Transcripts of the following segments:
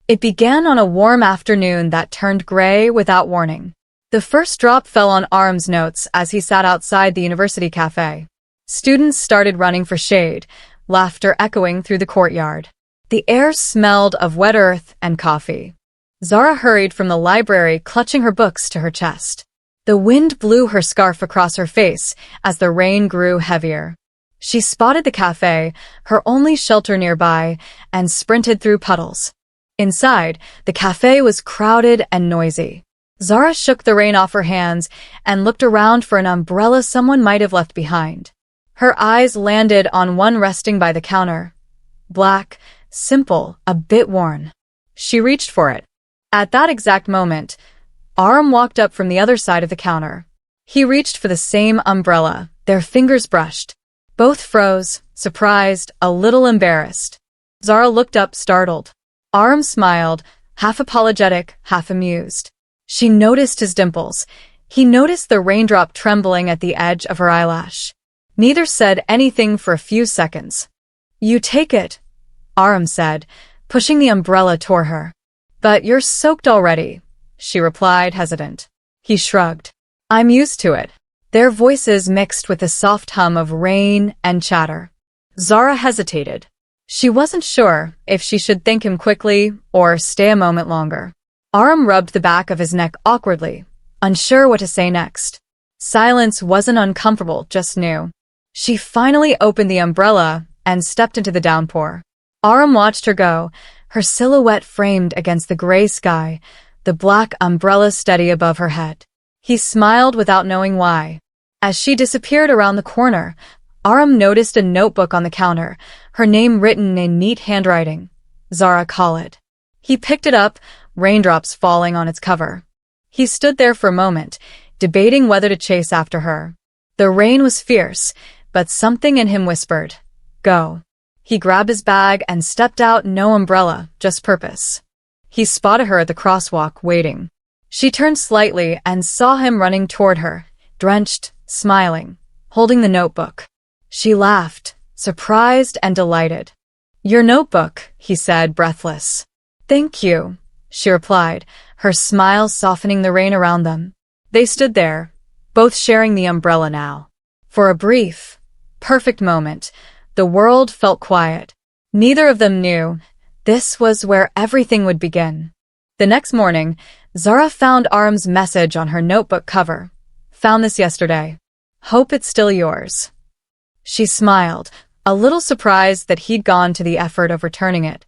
It began on a warm afternoon that turned gray without warning. The first drop fell on Arham's notes as he sat outside the university cafe. Students started running for shade, laughter echoing through the courtyard. The air smelled of wet earth and coffee. Zara hurried from the library, clutching her books to her chest. The wind blew her scarf across her face as the rain grew heavier. She spotted the cafe, her only shelter nearby, and sprinted through puddles. Inside, the cafe was crowded and noisy. Zara shook the rain off her hands and looked around for an umbrella someone might have left behind. Her eyes landed on one resting by the counter. Black, simple, a bit worn. She reached for it. At that exact moment, Arham walked up from the other side of the counter. He reached for the same umbrella. Their fingers brushed. Both froze, surprised, a little embarrassed. Zara looked up, startled. Arham smiled, half apologetic, half amused. She noticed his dimples. He noticed the raindrop trembling at the edge of her eyelash. Neither said anything for a few seconds. "You take it," Arham said, pushing the umbrella toward her. "But you're soaked already," she replied, hesitant. He shrugged. "I'm used to it." Their voices mixed with the soft hum of rain and chatter. Zara hesitated. She wasn't sure if she should thank him quickly or stay a moment longer. Arham rubbed the back of his neck awkwardly, unsure what to say next. Silence wasn't uncomfortable, just new. She finally opened the umbrella and stepped into the downpour. Arham watched her go, her silhouette framed against the gray sky, the black umbrella steady above her head. He smiled without knowing why. As she disappeared around the corner, Arham noticed a notebook on the counter, her name written in neat handwriting. Zara Khalid. He picked it up, raindrops falling on its cover. He stood there for a moment, debating whether to chase after her. The rain was fierce, but something in him whispered, "Go." He grabbed his bag and stepped out, no umbrella, just purpose. He spotted her at the crosswalk, waiting. She turned slightly and saw him running toward her, drenched, smiling, holding the notebook. She laughed, surprised and delighted. "Your notebook," he said, breathless. "Thank you," she replied, her smile softening the rain around them. They stood there, both sharing the umbrella now. For a brief, perfect moment, the world felt quiet. Neither of them knew this was where everything would begin. The next morning, Zara found Arham's message on her notebook cover. "Found this yesterday. Hope it's still yours." She smiled, a little surprised that he'd gone to the effort of returning it.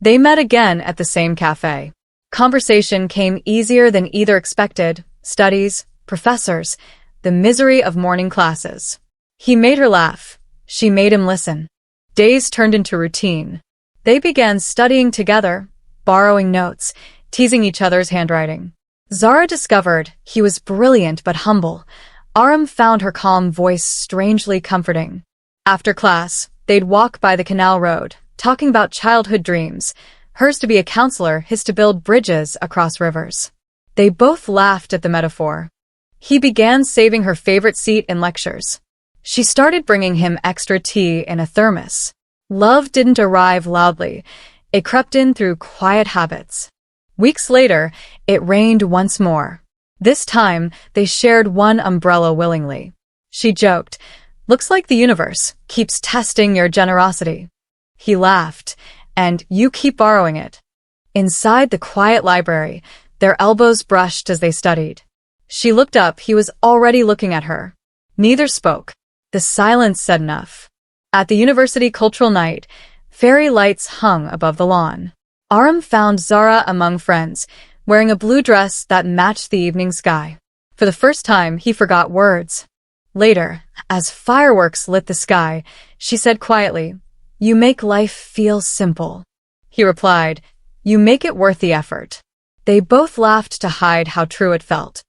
They met again at the same cafe. Conversation came easier than either expected. Studies, professors, the misery of morning classes. He made her laugh. She made him listen. Days turned into routine. They began studying together, borrowing notes, teasing each other's handwriting. Zara discovered he was brilliant but humble. Arham found her calm voice strangely comforting. After class, they'd walk by the canal road, talking about childhood dreams, hers to be a counselor, his to build bridges across rivers. They both laughed at the metaphor. He began saving her favorite seat in lectures. She started bringing him extra tea in a thermos. Love didn't arrive loudly. It crept in through quiet habits. Weeks later, it rained once more. This time, they shared one umbrella willingly. She joked, "Looks like the universe keeps testing your generosity." He laughed, "And you keep borrowing it." Inside the quiet library, their elbows brushed as they studied. She looked up, he was already looking at her. Neither spoke. The silence said enough. At the university cultural night, fairy lights hung above the lawn. Arham found Zara among friends, wearing a blue dress that matched the evening sky. For the first time, he forgot words. Later, as fireworks lit the sky, she said quietly, "You make life feel simple." He replied, "You make it worth the effort." They both laughed to hide how true it felt.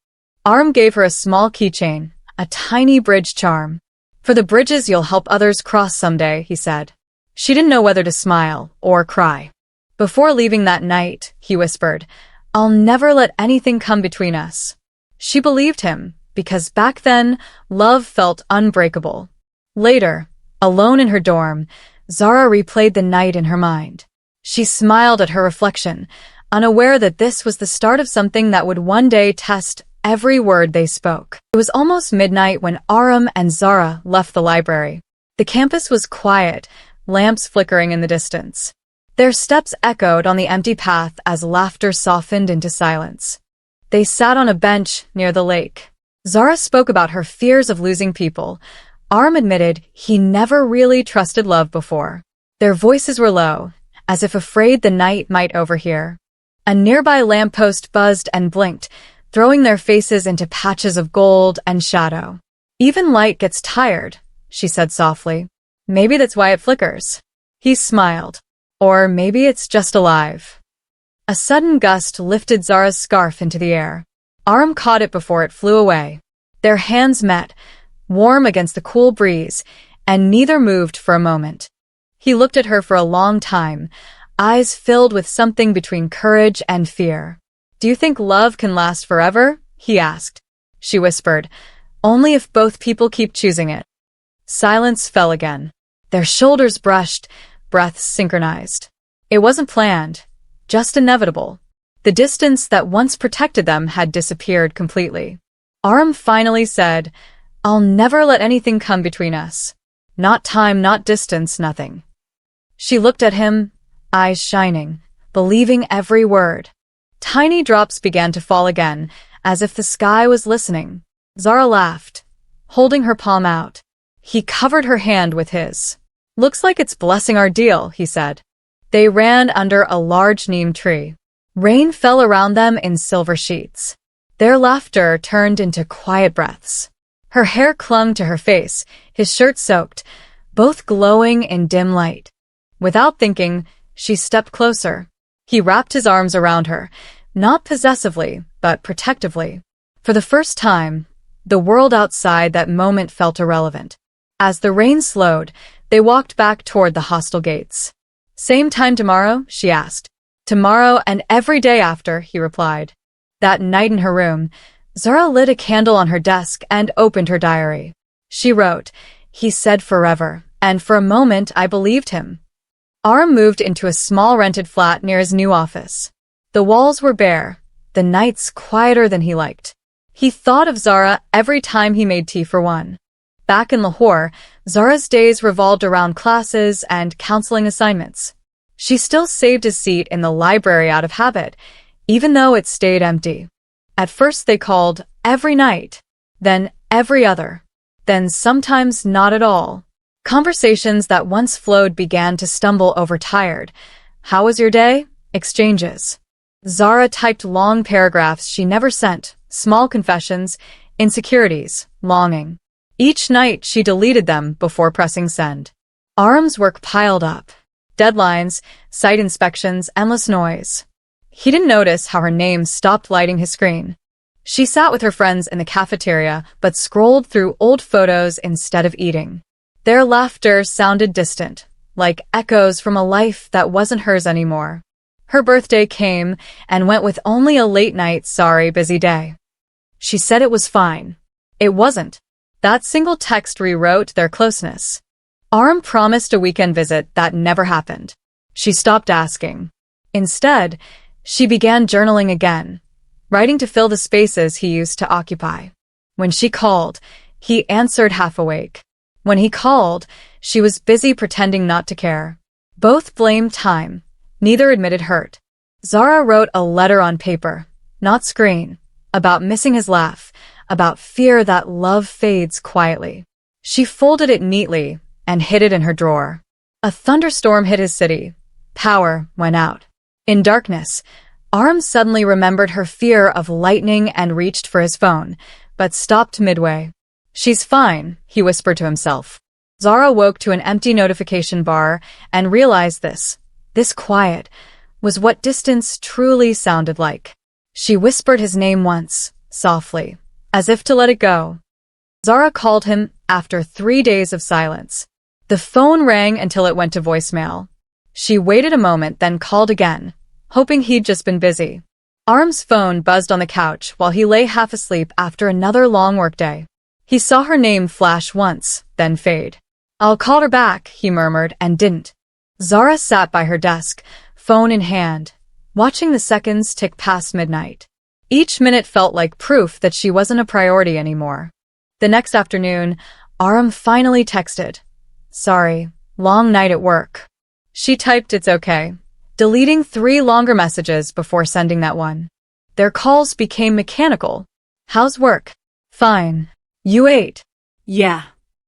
Arham gave her a small keychain, a tiny bridge charm. "For the bridges you'll help others cross someday," he said. She didn't know whether to smile or cry. Before leaving that night, he whispered, "I'll never let anything come between us." She believed him, because back then, love felt unbreakable. Later, alone in her dorm, Zara replayed the night in her mind. She smiled at her reflection, unaware that this was the start of something that would one day test every word they spoke. It was almost midnight when Arham and Zara left the library. The campus was quiet, lamps flickering in the distance. Their steps echoed on the empty path as laughter softened into silence. They sat on a bench near the lake. Zara spoke about her fears of losing people. Arham admitted he never really trusted love before. Their voices were low, as if afraid the night might overhear. A nearby lamppost buzzed and blinked, throwing their faces into patches of gold and shadow. "Even light gets tired," she said softly. "Maybe that's why it flickers." He smiled. "Or maybe it's just alive." A sudden gust lifted Zara's scarf into the air. Arham caught it before it flew away. Their hands met, warm against the cool breeze, and neither moved for a moment. He looked at her for a long time, eyes filled with something between courage and fear. "Do you think love can last forever?" he asked. She whispered, "Only if both people keep choosing it." Silence fell again. Their shoulders brushed, breaths synchronized. It wasn't planned, just inevitable. The distance that once protected them had disappeared completely. Arham finally said, "I'll never let anything come between us. Not time, not distance, nothing." She looked at him, eyes shining, believing every word. Tiny drops began to fall again, as if the sky was listening. Zara laughed, holding her palm out. He covered her hand with his. "Looks like it's blessing our deal," he said. They ran under a large neem tree. Rain fell around them in silver sheets. Their laughter turned into quiet breaths. Her hair clung to her face, his shirt soaked, both glowing in dim light. Without thinking, she stepped closer. He wrapped his arms around her, not possessively, but protectively. For the first time, the world outside that moment felt irrelevant. As the rain slowed, they walked back toward the hostel gates. "Same time tomorrow?" she asked. "Tomorrow and every day after," he replied. That night in her room, Zara lit a candle on her desk and opened her diary. She wrote, "He said forever, and for a moment I believed him." Arham moved into a small rented flat near his new office. The walls were bare, the nights quieter than he liked. He thought of Zara every time he made tea for one. Back in Lahore, Zara's days revolved around classes and counseling assignments. She still saved his seat in the library out of habit, even though it stayed empty. At first they called every night, then every other, then sometimes not at all. Conversations that once flowed began to stumble over tired. "How was your day?" exchanges. Zara typed long paragraphs she never sent, small confessions, insecurities, longing. Each night she deleted them before pressing send. Arham's work piled up. Deadlines, site inspections, endless noise. He didn't notice how her name stopped lighting his screen. She sat with her friends in the cafeteria but scrolled through old photos instead of eating. Their laughter sounded distant, like echoes from a life that wasn't hers anymore. Her birthday came and went with only a late-night sorry busy day. She said it was fine. It wasn't. That single text rewrote their closeness. Arham promised a weekend visit that never happened. She stopped asking. Instead, she began journaling again, writing to fill the spaces he used to occupy. When she called, he answered half awake. When he called, she was busy pretending not to care. Both blamed time. Neither admitted hurt. Zara wrote a letter on paper, not screen, about missing his laugh, about fear that love fades quietly. She folded it neatly and hid it in her drawer. A thunderstorm hit his city. Power went out. In darkness, Arham suddenly remembered her fear of lightning and reached for his phone, but stopped midway. "She's fine," he whispered to himself. Zara woke to an empty notification bar and realized this quiet, was what distance truly sounded like. She whispered his name once, softly, as if to let it go. Zara called him after 3 days of silence. The phone rang until it went to voicemail. She waited a moment, then called again, hoping he'd just been busy. Arham's phone buzzed on the couch while he lay half asleep after another long workday. He saw her name flash once, then fade. "I'll call her back," he murmured, and didn't. Zara sat by her desk, phone in hand, watching the seconds tick past midnight. Each minute felt like proof that she wasn't a priority anymore. The next afternoon, Arham finally texted, "Sorry, long night at work." She typed "It's okay," deleting 3 longer messages before sending that one. Their calls became mechanical. "How's work?" "Fine." "You ate?" "Yeah."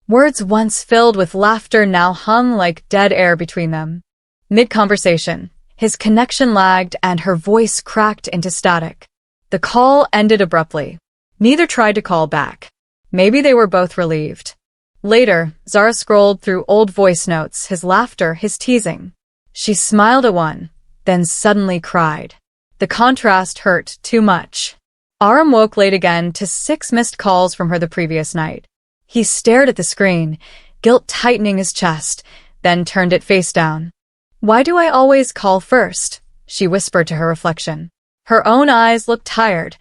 Words once filled with laughter now hung like dead air between them. Mid-conversation, his connection lagged and her voice cracked into static. The call ended abruptly. Neither tried to call back. Maybe they were both relieved. Later, Zara scrolled through old voice notes, his laughter, his teasing. She smiled at one, then suddenly cried. The contrast hurt too much. Arham woke late again to 6 missed calls from her the previous night. He stared at the screen, guilt tightening his chest, then turned it face down. "Why do I always call first?" she whispered to her reflection. Her own eyes looked tired,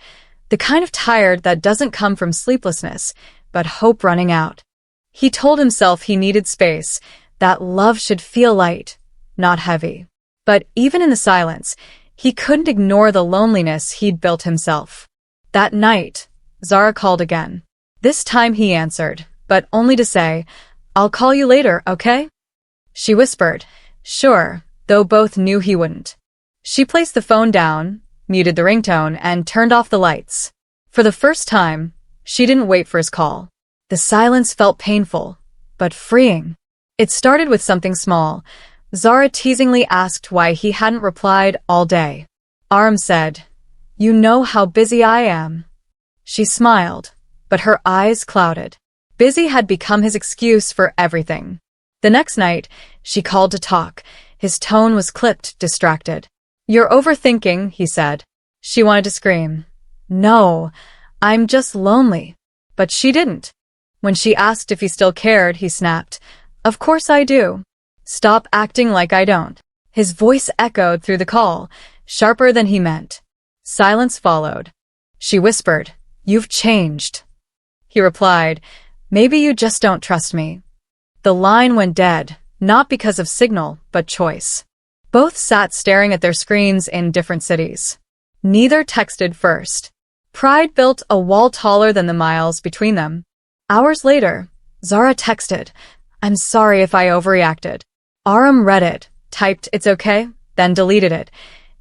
the kind of tired that doesn't come from sleeplessness, but hope running out. He told himself he needed space, that love should feel light, not heavy. But even in the silence, he couldn't ignore the loneliness he'd built himself. That night, Zara called again. This time he answered, but only to say, "I'll call you later, okay?" She whispered, "Sure," though both knew he wouldn't. She placed the phone down, muted the ringtone, and turned off the lights. For the first time, she didn't wait for his call. The silence felt painful, but freeing. It started with something small. Zara teasingly asked why he hadn't replied all day. Arham said, "You know how busy I am." She smiled, but her eyes clouded. Busy had become his excuse for everything. The next night, she called to talk. His tone was clipped, distracted. "You're overthinking," he said. She wanted to scream. "No, I'm just lonely." But she didn't. When she asked if he still cared, he snapped, "Of course I do. Stop acting like I don't." His voice echoed through the call, sharper than he meant. Silence followed. She whispered, "You've changed." He replied, "Maybe you just don't trust me." The line went dead, not because of signal, but choice. Both sat staring at their screens in different cities. Neither texted first. Pride built a wall taller than the miles between them. Hours later, Zara texted, "I'm sorry if I overreacted." Arham read it, typed "It's okay," then deleted it,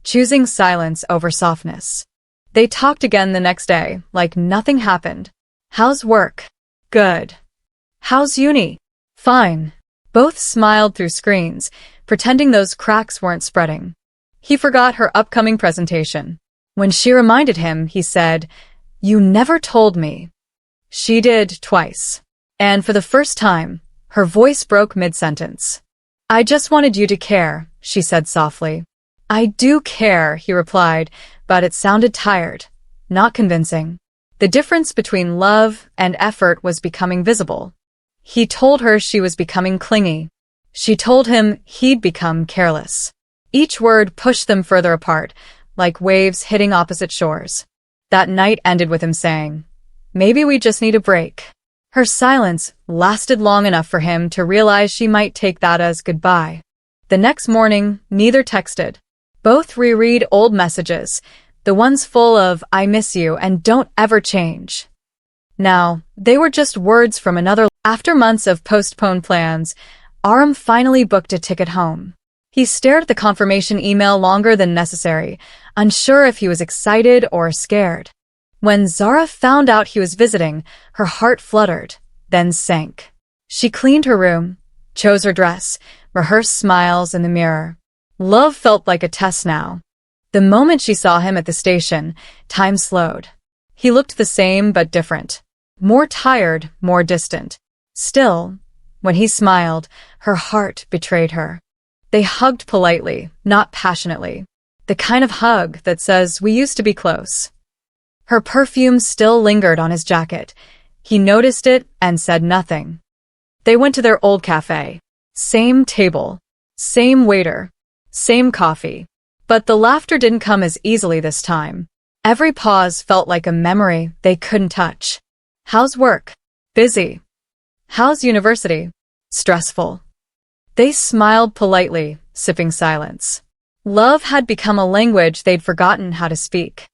choosing silence over softness. They talked again the next day, like nothing happened. "How's work?" "Good." "How's uni?" "Fine." Both smiled through screens, pretending those cracks weren't spreading. He forgot her upcoming presentation. When she reminded him, he said, "You never told me." She did twice. And for the first time, her voice broke mid-sentence. "I just wanted you to care," she said softly. "I do care," he replied, but it sounded tired, not convincing. The difference between love and effort was becoming visible. He told her she was becoming clingy. She told him he'd become careless. Each word pushed them further apart, like waves hitting opposite shores. That night ended with him saying, "Maybe we just need a break." Her silence lasted long enough for him to realize she might take that as goodbye. The next morning, neither texted. Both reread old messages, the ones full of "I miss you" and "Don't ever change." Now, they were just words from another. After months of postponed plans, Arham finally booked a ticket home. He stared at the confirmation email longer than necessary, unsure if he was excited or scared. When Zara found out he was visiting, her heart fluttered, then sank. She cleaned her room, chose her dress, rehearsed smiles in the mirror. Love felt like a test now. The moment she saw him at the station, time slowed. He looked the same but different. More tired, more distant. Still, when he smiled, her heart betrayed her. They hugged politely, not passionately. The kind of hug that says, "We used to be close." Her perfume still lingered on his jacket. He noticed it and said nothing. They went to their old cafe. Same table. Same waiter. Same coffee. But the laughter didn't come as easily this time. Every pause felt like a memory they couldn't touch. "How's work?" "Busy." "How's university?" "Stressful." They smiled politely, sipping silence. Love had become a language they'd forgotten how to speak.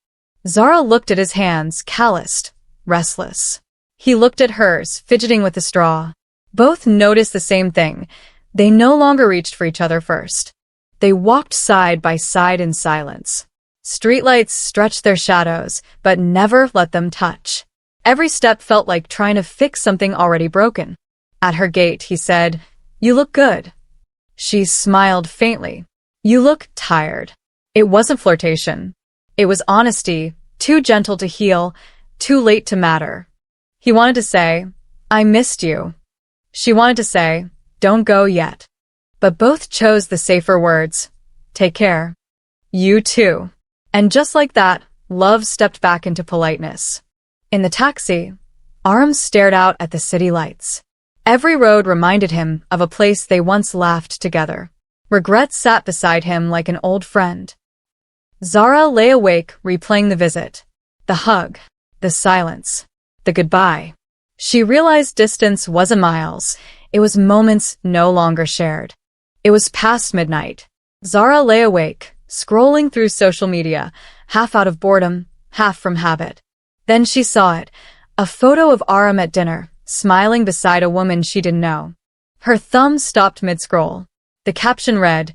Zara looked at his hands, calloused, restless. He looked at hers, fidgeting with the straw. Both noticed the same thing. They no longer reached for each other first. They walked side by side in silence. Streetlights stretched their shadows, but never let them touch. Every step felt like trying to fix something already broken. At her gate, he said, "You look good." She smiled faintly. "You look tired." It wasn't flirtation. It was honesty, too gentle to heal, too late to matter. He wanted to say, "I missed you." She wanted to say, "Don't go yet." But both chose the safer words, "Take care." "You too." And just like that, love stepped back into politeness. In the taxi, Arham stared out at the city lights. Every road reminded him of a place they once laughed together. Regret sat beside him like an old friend. Zara lay awake, replaying the visit. The hug, the silence, the goodbye. She realized distance wasn't miles. It was moments no longer shared. It was past midnight. Zara lay awake, scrolling through social media, half out of boredom, half from habit. Then she saw it, a photo of Arham at dinner, smiling beside a woman she didn't know. Her thumb stopped mid-scroll. The caption read,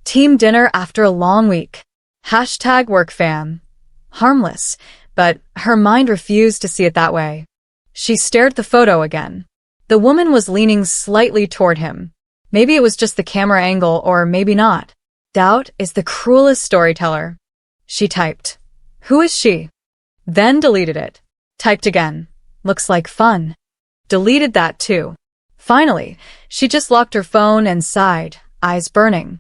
"Team dinner after a long week. #workfam." Harmless, but her mind refused to see it that way. She stared at the photo again. The woman was leaning slightly toward him. Maybe it was just the camera angle, or maybe not. Doubt is the cruelest storyteller. She typed, "Who is she?" Then deleted it. Typed again. "Looks like fun." Deleted that too. Finally, she just locked her phone and sighed, eyes burning.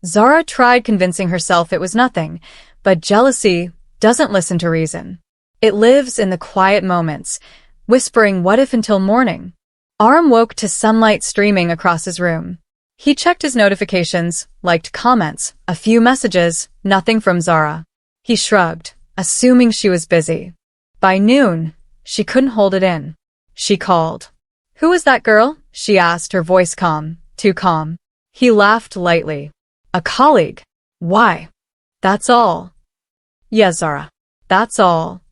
Zara tried convincing herself it was nothing, but jealousy doesn't listen to reason. It lives in the quiet moments, whispering what if until morning. Arham woke to sunlight streaming across his room. He checked his notifications, liked comments, a few messages, nothing from Zara. He shrugged, assuming she was busy. By noon, she couldn't hold it in. She called. "Who is that girl?" she asked, her voice calm, too calm. He laughed lightly. "A colleague." "Why?" "That's all." "Yeah, Zara. That's all."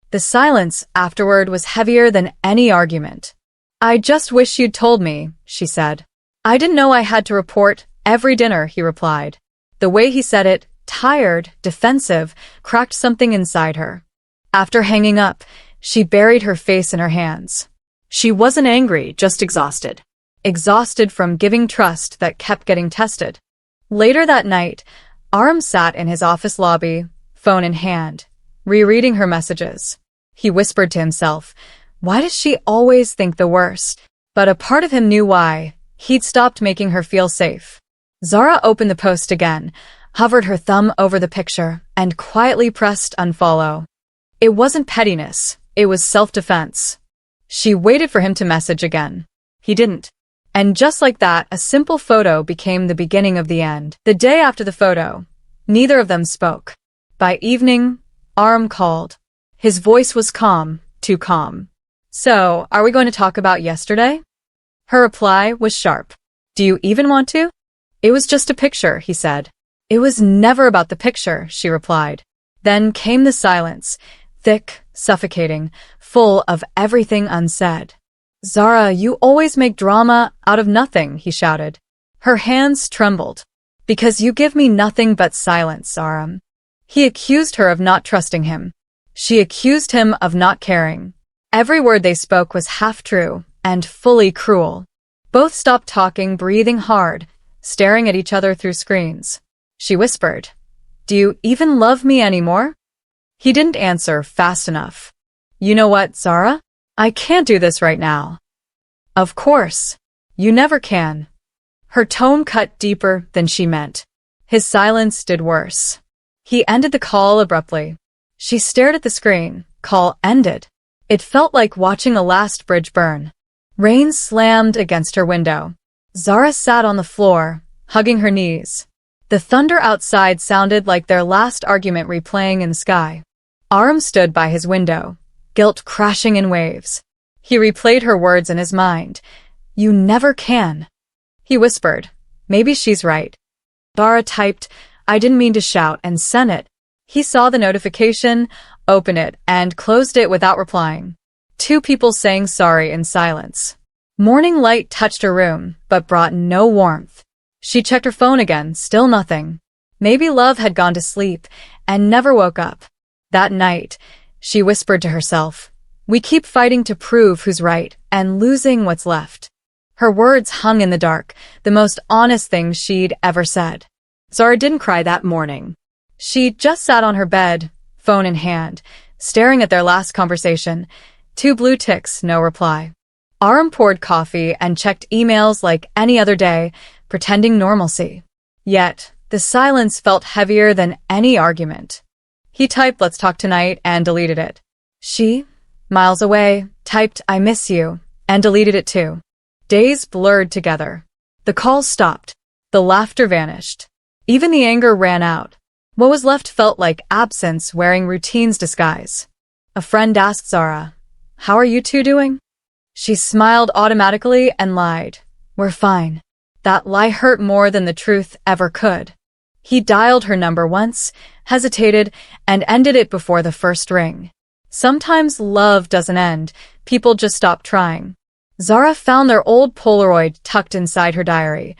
The silence afterward was heavier than any argument. "I just wish you'd told me," she said. "I didn't know I had to report every dinner," he replied. The way he said it, tired, defensive, cracked something inside her. After hanging up, she buried her face in her hands. She wasn't angry, just exhausted. Exhausted from giving trust that kept getting tested. Later that night, Arham sat in his office lobby, phone in hand, rereading her messages. He whispered to himself, why does she always think the worst? But a part of him knew why. He'd stopped making her feel safe. Zara opened the post again, hovered her thumb over the picture, and quietly pressed unfollow. It wasn't pettiness, it was self-defense. She waited for him to message again. He didn't. And just like that, a simple photo became the beginning of the end. The day after the photo, neither of them spoke. By evening, Arham called. His voice was calm, too calm. So, are we going to talk about yesterday? Her reply was sharp. Do you even want to? It was just a picture, he said. It was never about the picture, she replied. Then came the silence, thick, suffocating, full of everything unsaid. Zara, you always make drama out of nothing, he shouted. Her hands trembled. Because you give me nothing but silence, Arham. He accused her of not trusting him. She accused him of not caring. Every word they spoke was half true and fully cruel. Both stopped talking, breathing hard, staring at each other through screens. She whispered, Do you even love me anymore? He didn't answer fast enough. You know what, Zara? I can't do this right now. Of course. You never can. Her tone cut deeper than she meant. His silence did worse. He ended the call abruptly. She stared at the screen. Call ended. It felt like watching a last bridge burn. Rain slammed against her window. Zara sat on the floor, hugging her knees. The thunder outside sounded like their last argument replaying in the sky. Arham stood by his window, guilt crashing in waves. He replayed her words in his mind. You never can. He whispered, maybe she's right. Zara typed, I didn't mean to shout, and sent it. He saw the notification, opened it, and closed it without replying. Two people saying sorry in silence. Morning light touched her room, but brought no warmth. She checked her phone again, still nothing. Maybe love had gone to sleep and never woke up. That night, she whispered to herself, "We keep fighting to prove who's right and losing what's left." Her words hung in the dark, the most honest things she'd ever said. Zara didn't cry that morning. She just sat on her bed, phone in hand, staring at their last conversation. 2 blue ticks, no reply. Arham poured coffee and checked emails like any other day, pretending normalcy. Yet, the silence felt heavier than any argument. He typed, "Let's talk tonight," and deleted it. She, miles away, typed, "I miss you," and deleted it too. Days blurred together. The calls stopped. The laughter vanished. Even the anger ran out. What was left felt like absence wearing routine's disguise. A friend asked Zara, "How are you two doing?" She smiled automatically and lied, "We're fine." That lie hurt more than the truth ever could. He dialed her number once, hesitated, and ended it before the first ring. Sometimes love doesn't end, people just stop trying. Zara found their old Polaroid tucked inside her diary,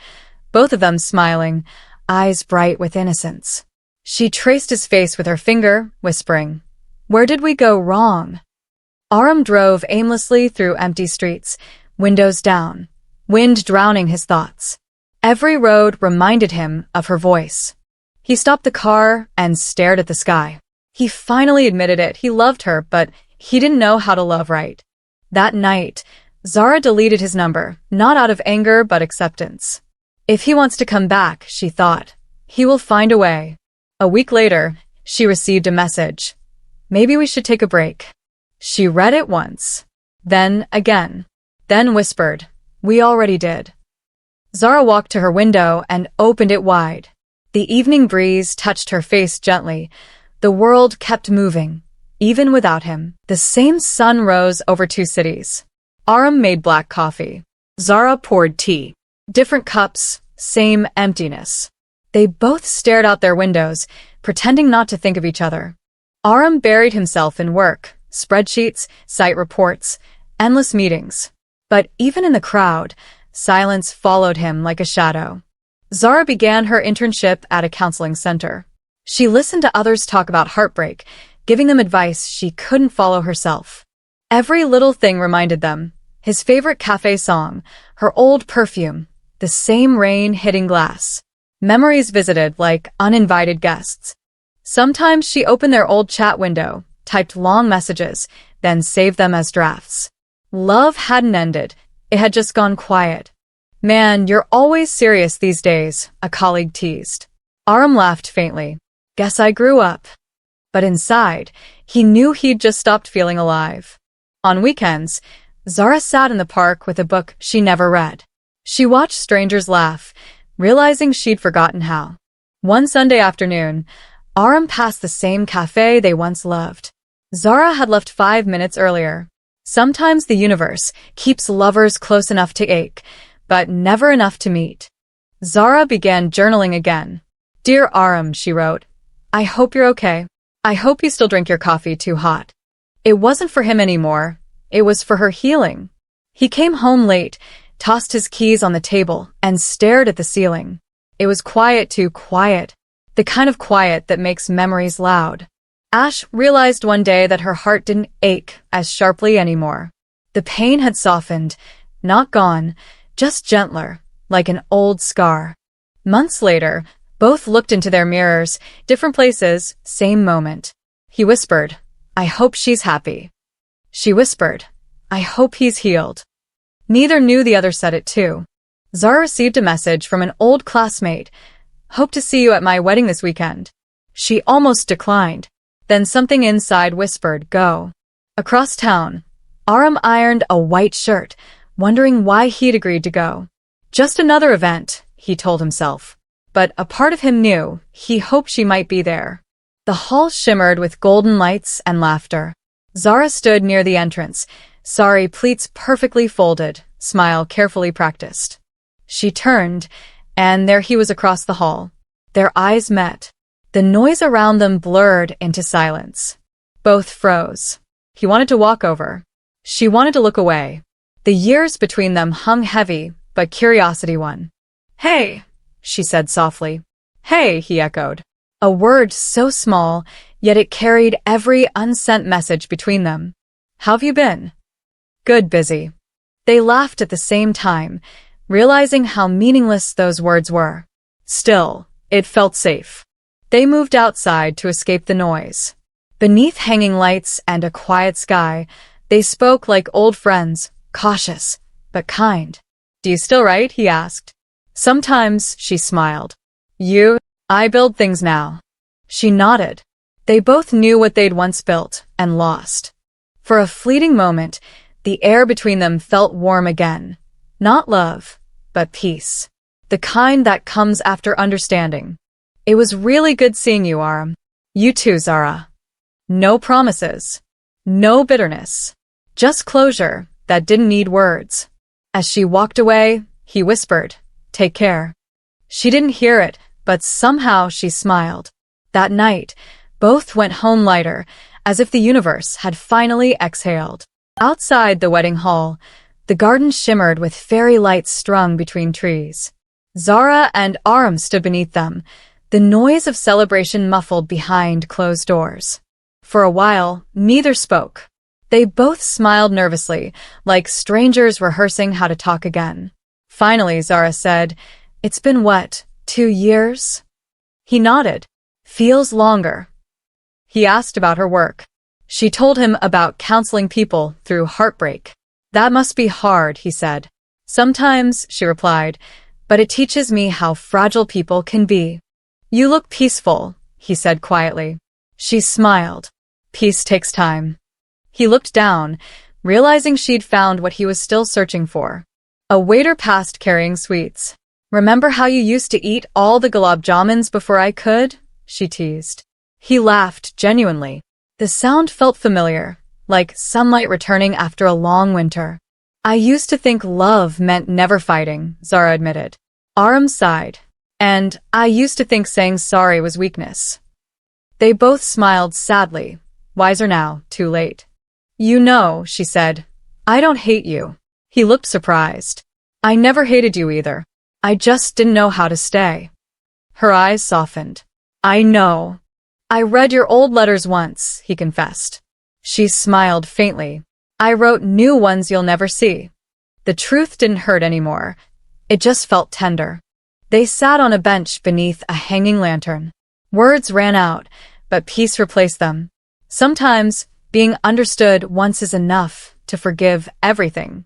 both of them smiling, eyes bright with innocence. She traced his face with her finger, whispering, "Where did we go wrong?" Arham drove aimlessly through empty streets, windows down, wind drowning his thoughts. Every road reminded him of her voice. He stopped the car and stared at the sky. He finally admitted it, he loved her, but he didn't know how to love right. That night, Zara deleted his number, not out of anger but acceptance. If he wants to come back, she thought, he will find a way. A week later, she received a message. "Maybe we should take a break." She read it once, then again, then whispered, "We already did." Zara walked to her window and opened it wide. The evening breeze touched her face gently. The world kept moving, even without him. The same sun rose over 2 cities. Arham made black coffee. Zara poured tea. Different cups, same emptiness. They both stared out their windows, pretending not to think of each other. Arham buried himself in work, spreadsheets, site reports, endless meetings. But even in the crowd, silence followed him like a shadow. Zara began her internship at a counseling center. She listened to others talk about heartbreak, giving them advice she couldn't follow herself. Every little thing reminded them, his favorite cafe song, her old perfume, the same rain hitting glass. Memories visited like uninvited guests. Sometimes she opened their old chat window, typed long messages, then saved them as drafts. Love hadn't ended, it had just gone quiet. "Man, you're always serious these days," a colleague teased. Arham laughed faintly. "Guess I grew up." But inside, he knew he'd just stopped feeling alive. On weekends, Zara sat in the park with a book she never read. She watched strangers laugh, realizing she'd forgotten how. One Sunday afternoon, Arham passed the same cafe they once loved. Zara had left 5 minutes earlier. Sometimes the universe keeps lovers close enough to ache, but never enough to meet. Zara began journaling again. "Dear Arham," she wrote, "I hope you're okay. I hope you still drink your coffee too hot." It wasn't for him anymore. It was for her healing. He came home late, tossed his keys on the table, and stared at the ceiling. It was quiet, too quiet. The kind of quiet that makes memories loud. Ash realized one day that her heart didn't ache as sharply anymore. The pain had softened, not gone, just gentler, like an old scar. Months later, both looked into their mirrors, different places, same moment. He whispered, "I hope she's happy." She whispered, "I hope he's healed." Neither knew the other said it too. Zara received a message from an old classmate. "Hope to see you at my wedding this weekend." She almost declined. Then something inside whispered, "Go." Across town, Arham ironed a white shirt, wondering why he'd agreed to go. Just another event, he told himself. But a part of him knew he hoped she might be there. The hall shimmered with golden lights and laughter. Zara stood near the entrance, sari pleats perfectly folded, smile carefully practiced. She turned, and there he was across the hall. Their eyes met. The noise around them blurred into silence. Both froze. He wanted to walk over. She wanted to look away. The years between them hung heavy, but curiosity won. "Hey," she said softly. "Hey," he echoed. A word so small, yet it carried every unsent message between them. "How've you been?" "Good, busy." They laughed at the same time, realizing how meaningless those words were. Still, it felt safe. They moved outside to escape the noise. Beneath hanging lights and a quiet sky, they spoke like old friends, cautious, but kind. "Do you still write?" he asked. "Sometimes," she smiled. I build things now." She nodded. They both knew what they'd once built and lost. For a fleeting moment, the air between them felt warm again. Not love, but peace. The kind that comes after understanding. "It was really good seeing you, Arham." "You too, Zara." No promises. No bitterness. Just closure that didn't need words. As she walked away, he whispered, "Take care." She didn't hear it, but somehow she smiled. That night, both went home lighter, as if the universe had finally exhaled. Outside the wedding hall, the garden shimmered with fairy lights strung between trees. Zara and Arham stood beneath them, the noise of celebration muffled behind closed doors. For a while, neither spoke. They both smiled nervously, like strangers rehearsing how to talk again. Finally, Zara said, "It's been what, 2 years?" He nodded. "Feels longer." He asked about her work. She told him about counseling people through heartbreak. "That must be hard," he said. "Sometimes," she replied, "but it teaches me how fragile people can be." "You look peaceful," he said quietly. She smiled. "Peace takes time." He looked down, realizing she'd found what he was still searching for. A waiter passed carrying sweets. "Remember how you used to eat all the gulab jamans before I could?" she teased. He laughed genuinely. The sound felt familiar, like sunlight returning after a long winter. "I used to think love meant never fighting," Zara admitted. Arham sighed. "And I used to think saying sorry was weakness." They both smiled sadly, wiser now, too late. "You know," she said, "I don't hate you." He looked surprised. "I never hated you either. I just didn't know how to stay." Her eyes softened. "I know. I read your old letters once," he confessed. She smiled faintly. "I wrote new ones you'll never see." The truth didn't hurt anymore. It just felt tender. They sat on a bench beneath a hanging lantern. Words ran out, but peace replaced them. Sometimes, being understood once is enough to forgive everything.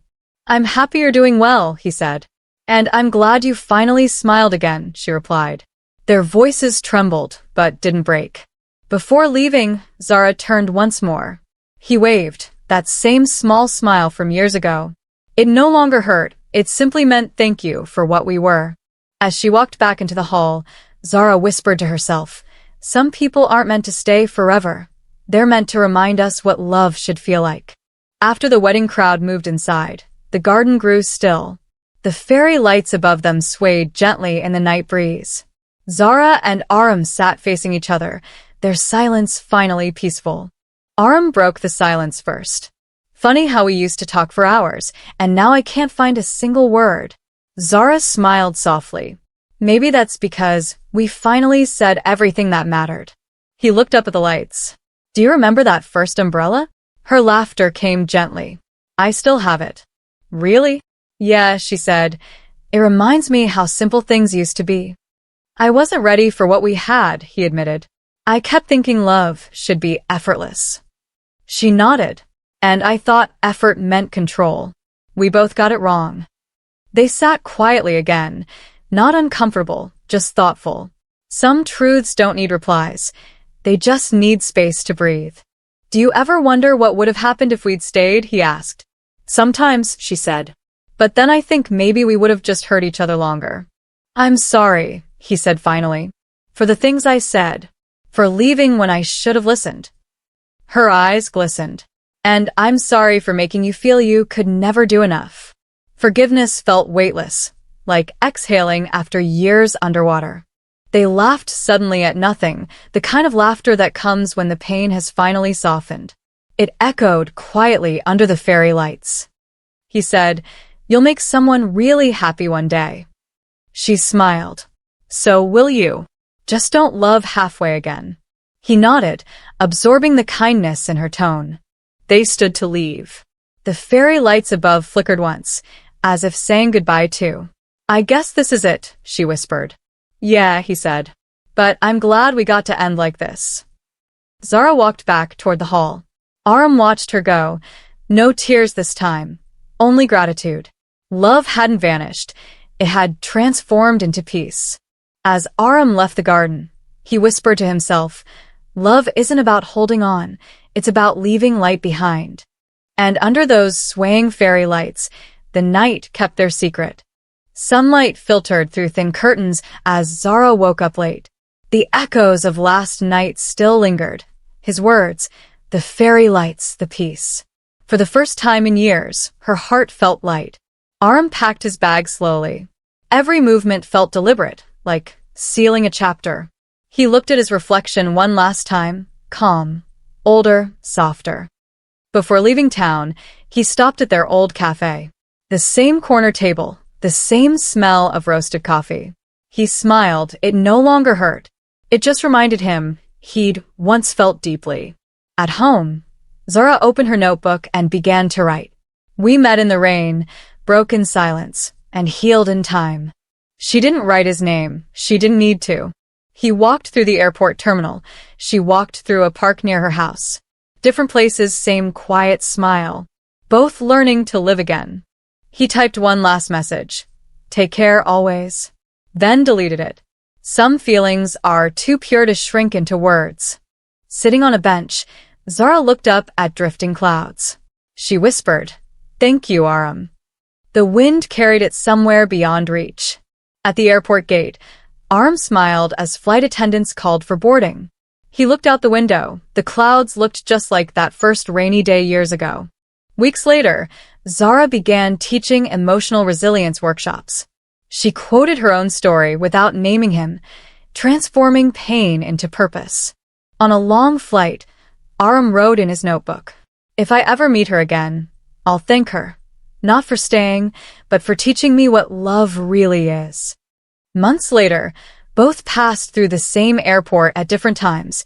"I'm happy you're doing well," he said. "And I'm glad you finally smiled again," she replied. Their voices trembled, but didn't break. Before leaving, Zara turned once more. He waved, that same small smile from years ago. It no longer hurt, it simply meant thank you for what we were. As she walked back into the hall, Zara whispered to herself, "Some people aren't meant to stay forever. They're meant to remind us what love should feel like." After the wedding crowd moved inside, the garden grew still. The fairy lights above them swayed gently in the night breeze. Zara and Arham sat facing each other, their silence finally peaceful. Arham broke the silence first. "Funny how we used to talk for hours, and now I can't find a single word." Zara smiled softly. "Maybe that's because we finally said everything that mattered." He looked up at the lights. "Do you remember that first umbrella?" Her laughter came gently. "I still have it." "Really?" "Yeah," she said. "It reminds me how simple things used to be." "I wasn't ready for what we had," he admitted. "I kept thinking love should be effortless." She nodded. "And I thought effort meant control. We both got it wrong." They sat quietly again, not uncomfortable, just thoughtful. Some truths don't need replies. They just need space to breathe. "Do you ever wonder what would have happened if we'd stayed?" he asked. "Sometimes," she said. "But then I think maybe we would have just hurt each other longer." "I'm sorry," he said finally, "for the things I said, for leaving when I should have listened." Her eyes glistened. "And I'm sorry for making you feel you could never do enough." Forgiveness felt weightless, like exhaling after years underwater. They laughed suddenly at nothing, the kind of laughter that comes when the pain has finally softened. It echoed quietly under the fairy lights. He said, "You'll make someone really happy one day." She smiled. "So will you. Just don't love halfway again." He nodded, absorbing the kindness in her tone. They stood to leave. The fairy lights above flickered once, as if saying goodbye too. "I guess this is it," she whispered. "Yeah," he said. "But I'm glad we got to end like this." Zara walked back toward the hall. Arham watched her go. No tears this time, only gratitude. Love hadn't vanished. It had transformed into peace. As Arham left the garden, he whispered to himself, "Love isn't about holding on, it's about leaving light behind." And under those swaying fairy lights, the night kept their secret. Sunlight filtered through thin curtains as Zara woke up late. The echoes of last night still lingered. His words, the fairy lights, the peace. For the first time in years, her heart felt light. Arham packed his bag slowly. Every movement felt deliberate, like sealing a chapter. He looked at his reflection one last time, calm, older, softer. Before leaving town, he stopped at their old cafe. The same corner table, the same smell of roasted coffee. He smiled. It no longer hurt. It just reminded him he'd once felt deeply. At home, Zara opened her notebook and began to write. "We met in the rain, broke in silence, and healed in time." She didn't write his name. She didn't need to. He walked through the airport terminal. She walked through a park near her house. Different places, same quiet smile. Both learning to live again. He typed one last message. "Take care always." Then deleted it. Some feelings are too pure to shrink into words. Sitting on a bench, Zara looked up at drifting clouds. She whispered, "Thank you, Arham." The wind carried it somewhere beyond reach. At the airport gate, Arham smiled as flight attendants called for boarding. He looked out the window. The clouds looked just like that first rainy day years ago. Weeks later, Zara began teaching emotional resilience workshops. She quoted her own story without naming him, transforming pain into purpose. On a long flight, Arham wrote in his notebook, "If I ever meet her again, I'll thank her, not for staying, but for teaching me what love really is." Months later, both passed through the same airport at different times,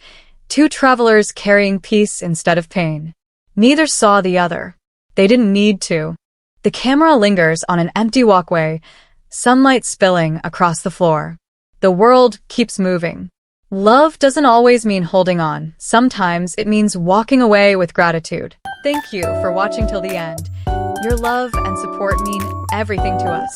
two travelers carrying peace instead of pain. Neither saw the other. They didn't need to. The camera lingers on an empty walkway, sunlight spilling across the floor. The world keeps moving. Love doesn't always mean holding on. Sometimes it means walking away with gratitude. Thank you for watching till the end. Your love and support mean everything to us.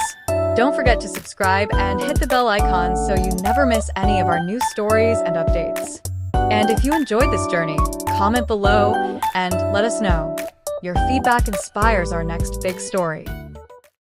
Don't forget to subscribe and hit the bell icon so you never miss any of our new stories and updates. And if you enjoyed this journey, comment below and let us know. Your feedback inspires our next big story.